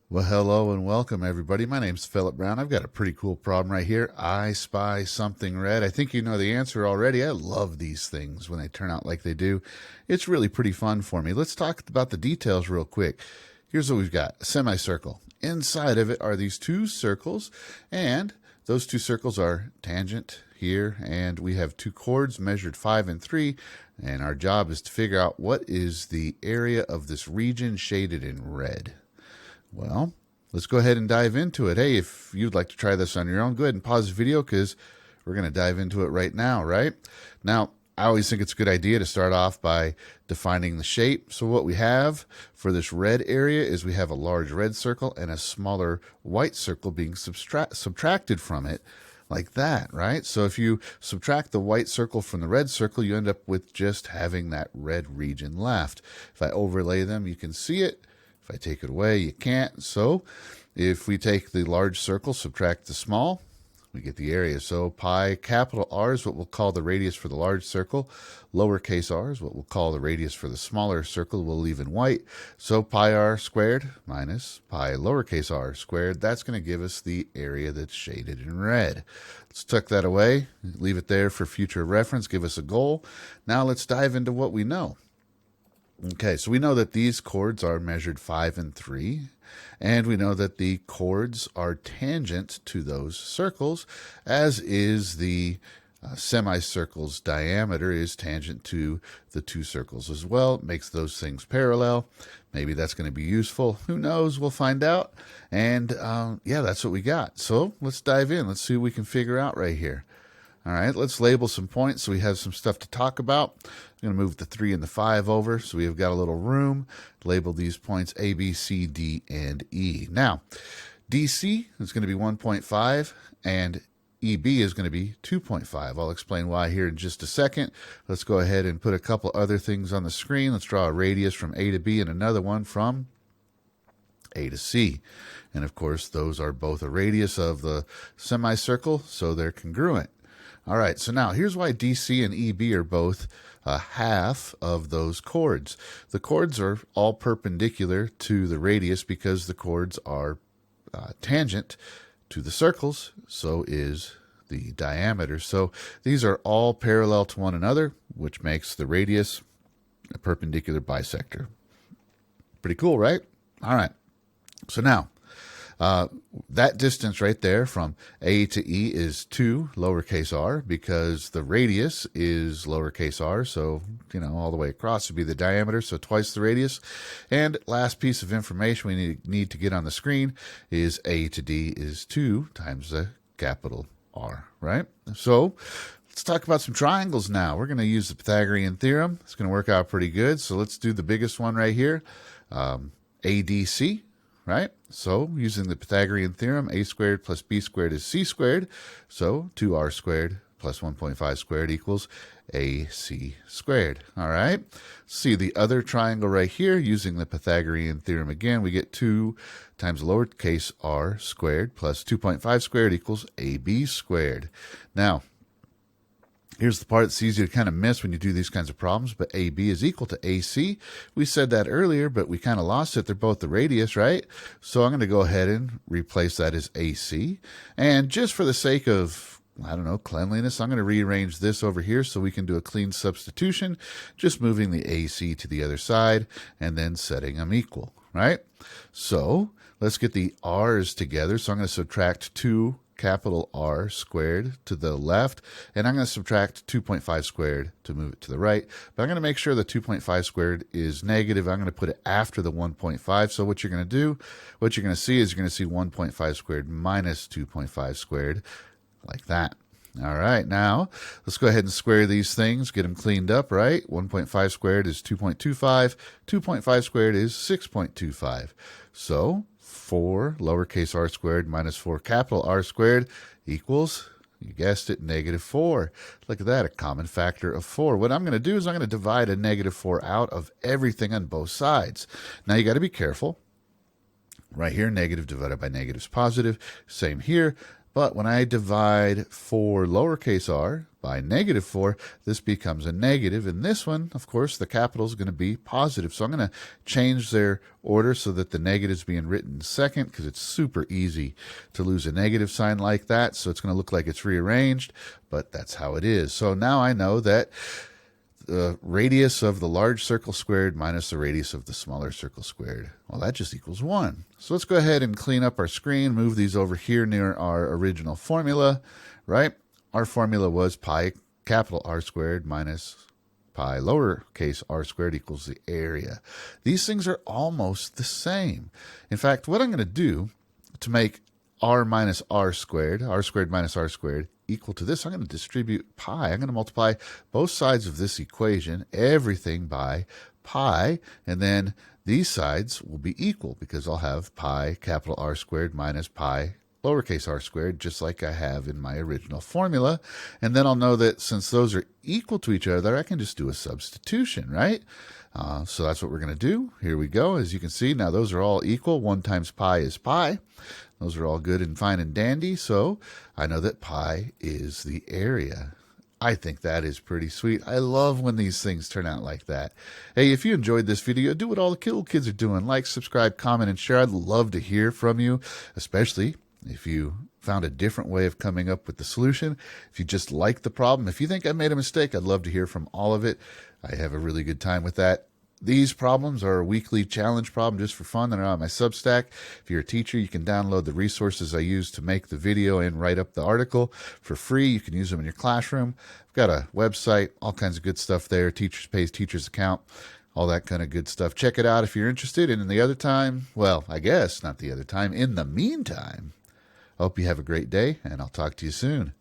Well, hello and welcome, everybody. My name's Philip Brown. I've got a pretty cool problem right here. I spy something red. I think you know the answer already. I love these things when they turn out like they do. It's really pretty fun for me. Let's talk about the details real quick. Here's what we've got. A semicircle. Inside of it are these two circles, and those two circles are tangent here, and we have two chords measured 5 and 3, and our job is to figure out what is the area of this region shaded in red. Well, let's go ahead and dive into it. Hey, if you'd like to try this on your own, go ahead and pause the video because we're going to dive into it right now, right? Now, I always think it's a good idea to start off by defining the shape. So what we have for this red area is we have a large red circle and a smaller white circle being subtracted from it, like that, right? So if you subtract the white circle from the red circle, you end up with just having that red region left. If I overlay them, you can see it. If I take it away, you can't. So if we take the large circle, subtract the small, we get the area. So pi capital R is what we'll call the radius for the large circle. Lowercase r is what we'll call the radius for the smaller circle. We'll leave in white. So pi r squared minus pi lowercase r squared. That's going to give us the area that's shaded in red. Let's tuck that away. Leave it there for future reference. Give us a goal. Now let's dive into what we know. Okay, so we know that these chords are measured 5 and 3, and we know that the chords are tangent to those circles, as is the semicircle's diameter is tangent to the two circles as well. It makes those things parallel. Maybe that's going to be useful. Who knows? We'll find out. And yeah, that's what we got. So let's dive in. Let's see what we can figure out right here. All right, let's label some points so we have some stuff to talk about. I'm going to move the 3 and the 5 over so we've got a little room. Label these points A, B, C, D, and E. Now, DC is going to be 1.5 and EB is going to be 2.5. I'll explain why here in just a second. Let's go ahead and put a couple other things on the screen. Let's draw a radius from A to B and another one from A to C. And of course, those are both a radius of the semicircle, so they're congruent. All right, so now here's why DC and EB are both half of those chords. The chords are all perpendicular to the radius because the chords are tangent to the circles, so is the diameter. So these are all parallel to one another, which makes the radius a perpendicular bisector. Pretty cool, right? All right, so now, that distance right there from A to E is 2 lowercase r because the radius is lowercase r. So, all the way across would be the diameter, so twice the radius. And last piece of information we need to get on the screen is A to D is 2 times the capital R, right? So let's talk about some triangles now. We're going to use the Pythagorean theorem. It's going to work out pretty good. So let's do the biggest one right here, ADC. Right? So using the Pythagorean theorem, a squared plus b squared is c squared. So 2r squared plus 1.5 squared equals ac squared. All right. See the other triangle right here using the Pythagorean theorem again. We get 2 times lowercase r squared plus 2.5 squared equals ab squared. Now, here's the part that's easy to kind of miss when you do these kinds of problems, but AB is equal to AC. We said that earlier, but we kind of lost it. They're both the radius, right? So I'm going to go ahead and replace that as AC. And just for the sake of, cleanliness, I'm going to rearrange this over here so we can do a clean substitution, just moving the AC to the other side and then setting them equal, right? So let's get the R's together. So I'm going to subtract 2 capital R squared to the left, and I'm going to subtract 2.5 squared to move it to the right. But I'm going to make sure the 2.5 squared is negative. I'm going to put it after the 1.5. So what you're going to do, what you're going to see is you're going to see 1.5 squared minus 2.5 squared, like that. All right, now let's go ahead and square these things, get them cleaned up, right? 1.5 squared is 2.25. 2.5 squared is 6.25. So 4 lowercase r squared minus 4 capital R squared equals, you guessed it, negative 4. Look at that, a common factor of 4. What I'm going to do is I'm going to divide a negative 4 out of everything on both sides. Now you got to be careful. Right here, negative divided by negative is positive. Same here. But when I divide 4 lowercase r by negative 4, this becomes a negative. And this one, of course, the capital is going to be positive. So I'm going to change their order so that the negative is being written second, because it's super easy to lose a negative sign like that. So it's going to look like it's rearranged, but that's how it is. So now I know that the radius of the large circle squared minus the radius of the smaller circle squared, well, that just equals 1. So let's go ahead and clean up our screen, move these over here near our original formula, right? Our formula was pi capital R squared minus pi lowercase r squared equals the area. These things are almost the same. In fact, what I'm going to do to make r minus r squared minus r squared, equal to this, I'm going to distribute pi. I'm going to multiply both sides of this equation, everything by pi, and then these sides will be equal because I'll have pi capital R squared minus pi lowercase r squared, just like I have in my original formula. And then I'll know that since those are equal to each other, I can just do a substitution, right? So that's what we're going to do. Here we go. As you can see, now those are all equal. 1 times pi is pi. Those are all good and fine and dandy. So I know that pi is the area. I think that is pretty sweet. I love when these things turn out like that. Hey, if you enjoyed this video, do what all the cool kids are doing. Like, subscribe, comment, and share. I'd love to hear from you, especially if you found a different way of coming up with the solution. If you just like the problem, if you think I made a mistake, I'd love to hear from all of it. I have a really good time with that. These problems are a weekly challenge problem just for fun. They're on my Substack. If you're a teacher, you can download the resources I use to make the video and write up the article for free. You can use them in your classroom. I've got a website, all kinds of good stuff there. Teachers Pays Teachers account, all that kind of good stuff. Check it out if you're interested. And in the other time, well, I guess not the other time, in the meantime, I hope you have a great day, and I'll talk to you soon.